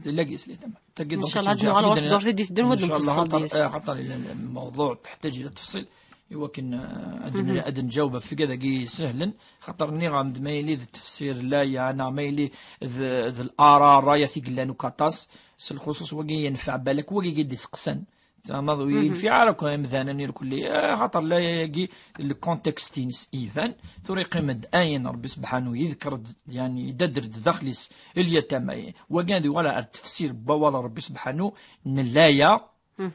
لا قيس لي تمام ان شاء الله هاد على واش دور دي تدير ودن تفصل خاطر الموضوع تحتاج الى تفصيل ولكن ادن نجاوب في كذا كي سهلا خاطر ني غامد مايلي التفسير لا يا انا مايلي ذ الارا رايا في قلانو كاطاس الخصوص وكي ينفع بالك وكي يدي تقسن تمام ينفع راكو مثلا نير كل خاطر لا يجي الكونتكستينس ايفان ثوري قيمد اين ربي سبحانه يذكر يعني يددر داخليس اليتامى وكان ولا التفسير بوالا ربي سبحانه ان لايا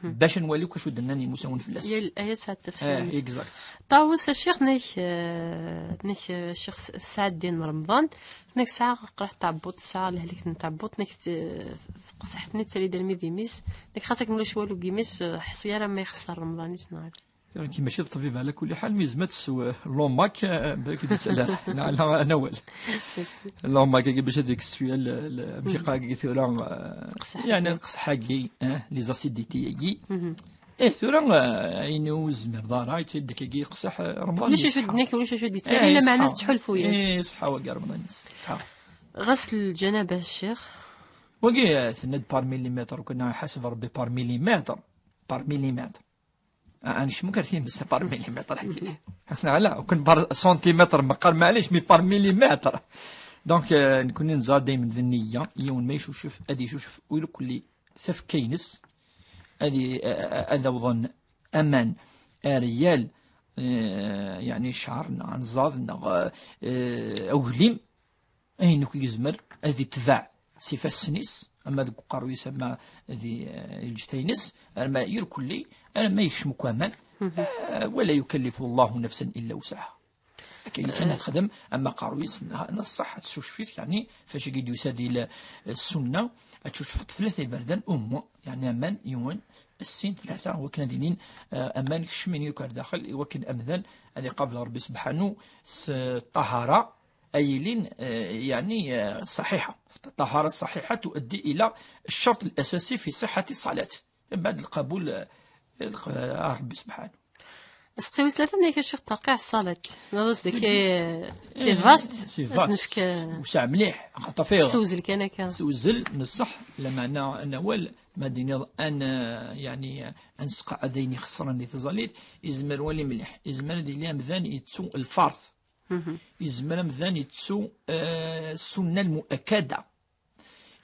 باش نوليو كاش ودناني مساون في اللاس هي الايه ساعه التفسير اكزاكت طاوس الشيخ نيك الشيخ سعد الدين رمضان نيك ساعه قرح تعبط ساعه لهليك نتعبط نيك قصحتني تري دير ميديميس نيك خاصك نولي والو كيميس حصيره ما يخسر رمضان يسنع كي ماشي الطبيب على كل حال ميزمات لوماك باك ديت على نوال لوماك باش هذيك السؤال ماشي قاعد ثورا يعني قصحاكي لي زاسيديتي ثورا عينو زمر دارا تيدك كي قصح رمضان ولاش شدناك ولاش شدي حتى الا معنا تحلفوا يا صحه وكا رمضان صحه غسل الجنابه الشيخ وكي سند بار مليمتر وكنا حسب ربي بار مليمتر أنا مش ممكن بس بار مليمتر حكي لا وكن بار سنتيمتر مقال معليش مي بار مليمتر دونك نكون نزار دايما ذي النية يوم ما يشوف ادي يشوف ويلو كل سف كينس ادي هذا وظن امان ريال يعني شعرنا نزادنا اوغليم اين يزمر هذه تباع صفه السنيس اما ذوك قارو يسمى ذي الجتينس ما يركلي انا ما يخشم كمان ولا يكلف الله نفسا الا وسعها كاين كانت تخدم اما قارو يسمى نصح تشوف فيه يعني فاش يجي يسادي السنه تشوف ثلاثه بردان يعني امان يوم السين ثلاثه وكنا دينين امان خشمين يكر داخل وكن امذان اللي قبل ربي سبحانه الطهاره أيلين يعني صحيحة الطهارة الصحيحة تؤدي إلى الشرط الأساسي في صحة الصلاة بعد القبول ربي سبحانه استوي ثلاثة نيك الشيخ تقع الصلاة ناضس ديك سي فاست وسع مليح خاطر فيه سوزل كان سوزل نصح لمعنى أن أول ما ديني أن يعني أنسقع ديني خسران اللي تزاليت إزمر ولي مليح إزمر ديالي مذان يتسو الفرض يزمر أمذان يتسو السنة المؤكدة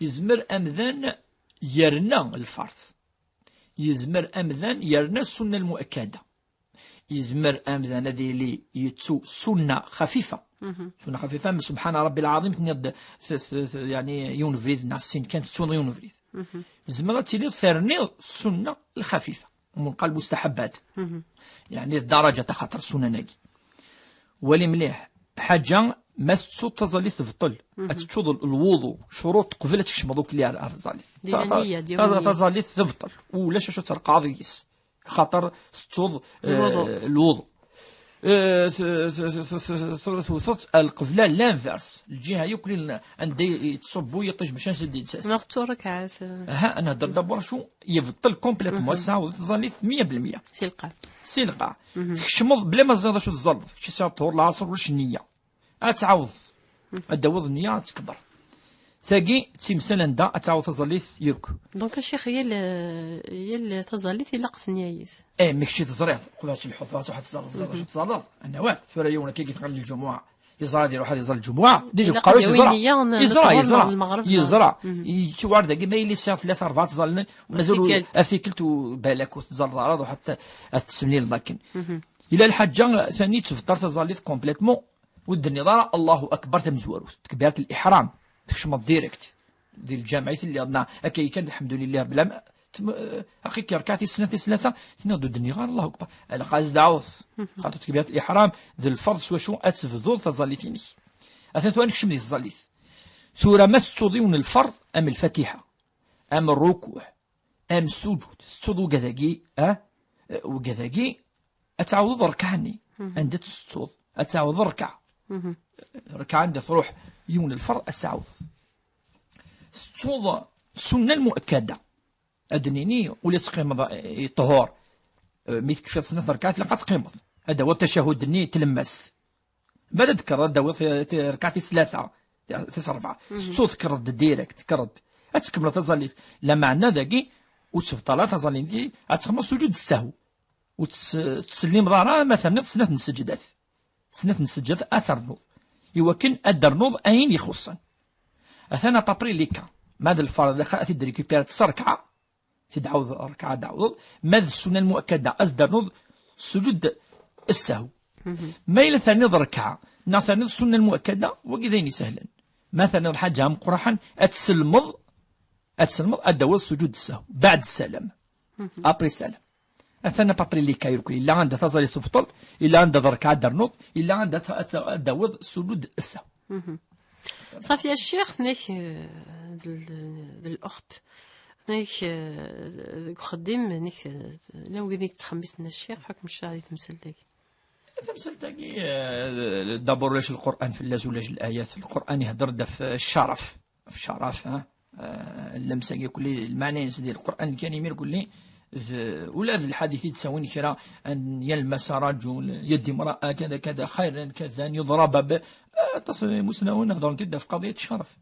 يزمر أمذان يرنا الفرض يزمر أمذان يرنا السنة المؤكدة يزمر أمذان هذه اللي يتسو سنة خفيفة سنة خفيفة سبحان ربي العظيم تنيض يعني يونفريد ناسين كانت سنة يونفريد يزمر تيلي ثرني السنة الخفيفة ومن قلب مستحبات يعني الدرجة خاطر السنة ناقي ولي مليح حاجة ما تصود تظلي تبطل تشوض الوضوء شروط قبل تكشم دوك اللي على تظلي تظلي تبطل ولاش شو ترقى ضيس خاطر تصود الوضوء ثلث القفله لانفيرس الجهه يوكل عندي تصبو يطيش باش نسد الاساس نغتو ركعات انا هضر دابا شو يبطل كومبليتوم الساعه تظلي 100% سلقه خشمض بلا ما زاد شو تزلط شي ساعه طهور العصر واش النيه اتعوض ادوض النيه تكبر ثاقي تيمسال دا اتعوض تظليت يرك دونك الشيخ هي اللي تظليت الا قسنيايس ماكشي تزريض قولات الحط راسو واحد تزلط انا واه ثورا يوم كي تغني الجمعه يزرع يدير واحد يزرع الجمعه ديجا قالوا يزرع يشوار داك ما يلي ساعه 3 4 تظل ونزلوا افيكلت بالك وتزرع الارض وحتى التسمني الماكن الى الحاجه ثاني تفطر تظليت كومبليتمون والنظاره الله اكبر تمزورو تكبيره الاحرام تكشمط ديريكت ديال الجامعية اللي عندنا هكا كان الحمد لله بلا اخي كي ركعتي سنه ثلاثه تنوض الدنيا غير الله اكبر على قاز دعوت خاطر تكبيره الاحرام ذي الفرض شو اتفضل تظليتيني اثنتوانك شمني تظليت سوره ما تصوديون الفرض ام الفاتحه ام الركوع ام السجود تصودو كذاكي وكذاكي اتعوض ركعني عند تصود اتعوض ركع ركع عندك تروح يون الفرض السعوض تصود السنه المؤكده ادنيني ولا تقيم طهور مي تكفي 2 ركعات لقى تقيمض، هذا هو التشهد ني تلمست بعد تكرر داوي ركعتي 3 4 صوت تكرر ديريكت تكرر تكمل تظل لا معنى ذاكي وتفضل تظل دي تخمس سجود السهو وتسلم ضرا مثلا 2 السجدات 2 السجدات اثر نوض يوكن ادر نوض اين يخصن اثنا بابريليكا ماذا الفرض تدي ريكوبير تسركعه تدعوض ركعه دعوض ماذا السنه المؤكده ازدر نوض سجود السهو ما إلى ثاني ركعه ثاني السنه المؤكده وكذين سهلا مثلا الحاجه مقرحا اتسلمض ادوز سجود السهو بعد السلام ابري السلام اثنا بابريليكا يركل الا عندها تظل تفضل الا عندها ركعه درنوض الا عندها ادوز سجود السهو. صافي الشيخ نيك الاخت نيك خديم نيك لو قديك تخمسنا الشيخ حكم الشارع تمثل تاكي دابور لاش القران في اللاز ولاش الايات القران يهضر في الشرف في الشرف اللمسه كل المعنى ديال القران الكريم يقول لي ولا الحديث تساوي كرا ان يلمس رجل يد امراه كذا كذا خيرا كذا يضرب ب تصل مسنون نهضر في قضيه الشرف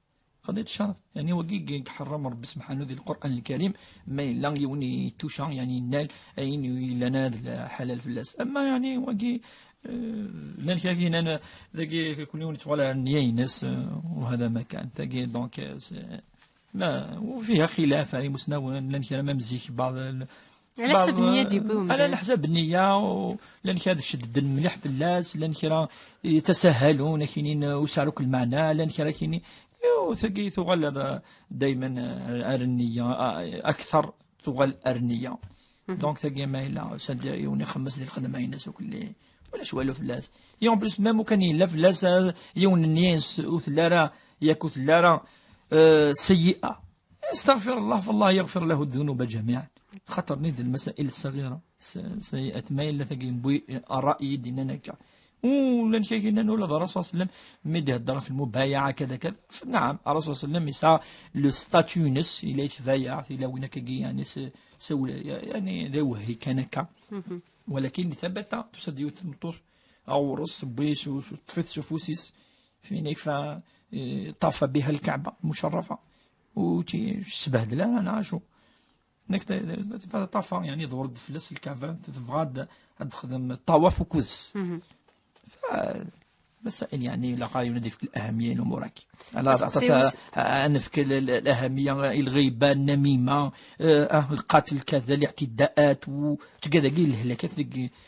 قضيه الشرف يعني وكي حرم ربي سبحانه ذي القران الكريم ما الا يوني توشا يعني نال اين لنا حلال فلاس اما يعني وكي لان كاين انا ذاك كل يوم نتوالى نينس وهذا ما كان ذاك دونك ما وفيها خلاف يعني مسنون لان كان ما مزيك بعض على حسب النيه ديالهم على حسب النيه لان كان شد مليح في اللاس لان كان يتساهلون كاينين وسعروك المعنى لان كاينين ثقي تغلب دائما النيه اكثر تغل النيه دونك ثقي ما الا سد يوني خمس لي الخدمه الناس وكل ولا والو فلاس يوم بلس ما كان الا فلاس يون الناس وثلارا ياكو ثلارا سيئه استغفر الله فالله يغفر له الذنوب جميعا خطر نيد المسائل الصغيره سيئه ما الا ثقي بوي الراي ديننا كا ولان كاين ولا الرسول صلى الله عليه وسلم مدي هضر في المبايعه كذا كذا نعم الرسول صلى الله عليه وسلم يسعى لو ستاتيونس الى يتبايع الى وين كي يعني يعني ذو هي كان كا ولكن ثبت تسديو تمطر او رص بيش وتفت شفوسيس فين طاف بها الكعبه المشرفه وتي سبهدله انا عاشو نك طاف يعني ضرب فلس الكعبه تبغى تخدم الطواف وكذس مسائل يعني لا ينادي في الأهمية الأمورك على أساس أنفك الأهمية الغيبة النميمة القتل كذا الاعتداءات وكذا كي الهلاكات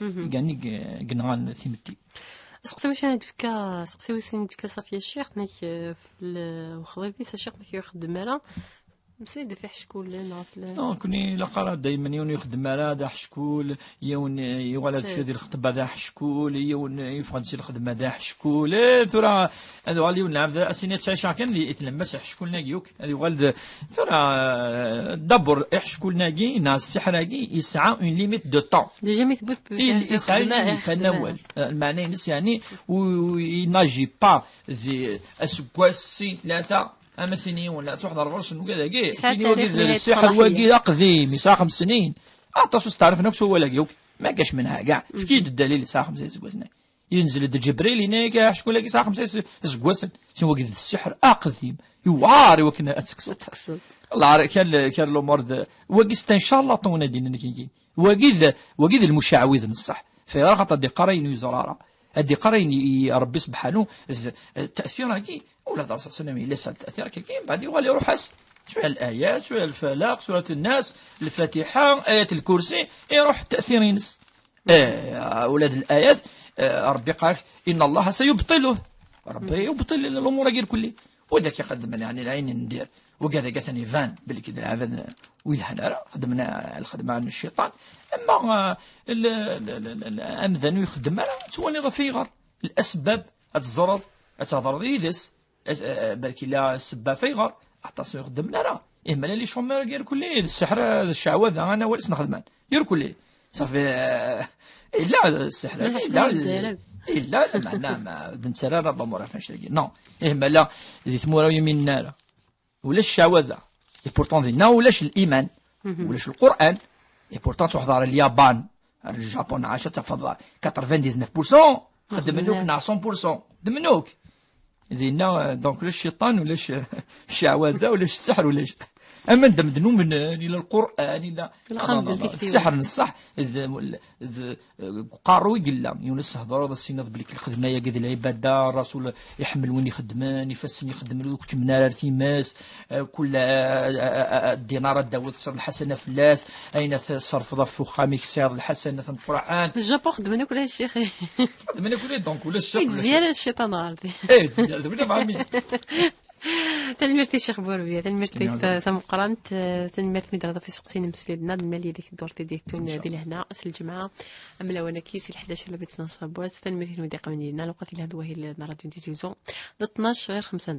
يعني كنغان ثيمتي سقسيو واش ندفكا سقسيو سندفكا صافي الشيخ نك في وخضيتي الشيخ نك يخدم على مسيد في حشكول نو كوني لقرا دائما يون يخدم على ذا حشكول يون يولد في هذه الخطبه ذا حشكول يون يفقد شي الخدمه ذا حشكول ترى هذا غالي ونلعب ذا اسيني تشاشا كان اللي يتلمس حشكول ناقيوك هذا ولد ترى دبر حشكول ناقي ناس السحراقي يسعى اون ليميت دو طون ديجا ميثبوت يسعى يتناول المعنى نس يعني ويناجي با زي اسكواسي ثلاثه اما سنين ولا تحضر غرس وكذا كاين وقيد السحر وقيد قديم يسا 5 سنين اعطاش تعرف نفسه ولا كيوك ما كاش منها كاع فكيد الدليل يسا 5 سنين ينزل جبريل هناك شكون لك يسا 5 سنين شنو وقيد السحر قديم يواري وكنا اتكسد الله كان الامور وقيت ان شاء الله طونا دينا كي وقيد المشعوذ نصح في خاطر دي قراين وزراره هذه قراين ربي سبحانه التاثير كي ولا الرسول صلى الله عليه وسلم يسال التاثير كي بعد يغالي يروح حس شويه الايات شويه الفلاق سوره الناس الفاتحه ايه الكرسي يروح التاثير ينس اولاد الايات ربي قال ان الله سيبطله ربي يبطل الامور غير كلها وذاك يخدم يعني العين ندير وكذا قالتني فان باللي كذا عبد ويلحنا خدمنا الخدمه عن الشيطان اما الامذن يخدم تولي فيغر الاسباب الزرر اتضرر يدس بالك لا السبه فيغر اعطاسو يخدم لا اما لي شومير غير كلي السحر الشعوذ انا ولس نخدم غير كلي صافي الا السحر الا معنا ما دنترا راه بامور فاش نو اما لا ثمورا يمين نار ولا الشعوذه اي بورطون زينا ولاش الايمان ولاش القران اي بورطون تحضر اليابان الجابون عاشت تفضل 99% خدمنوك نا 100% خدمنوك دينا دونك لاش الشيطان ولاش الشعوذه ولاش السحر ولاش اما ندمدنو من الى القران الى السحر نصح قارو يقلا يونس هضروا السينات بليك الخدمه يا قد العباده الرسول يحمل وين يخدمان يفسن يخدم له كنت منار تيماس كل الدينار داوود صر الحسنه فلاس اين صرف ضف خامك سير الحسنه القران الجابون خدمنا كلها الشيخ خدمنا كلها دونك ولا الشيخ زياده الشيطان عارضي زياده ولا مع مين تنمرتي شيخ بوربيه تنمرتي ثم قرنت تنمرت مدرضه في سقسين مسفيدنا الماليه ديك الدورتي ديك لهنا الجمعه اما لو انا كيسي 11 ولا بيت نصف بواس تنمرتي ودي قمنينا الوقت اللي هذا هو راديو تيزيوزو 12 غير 5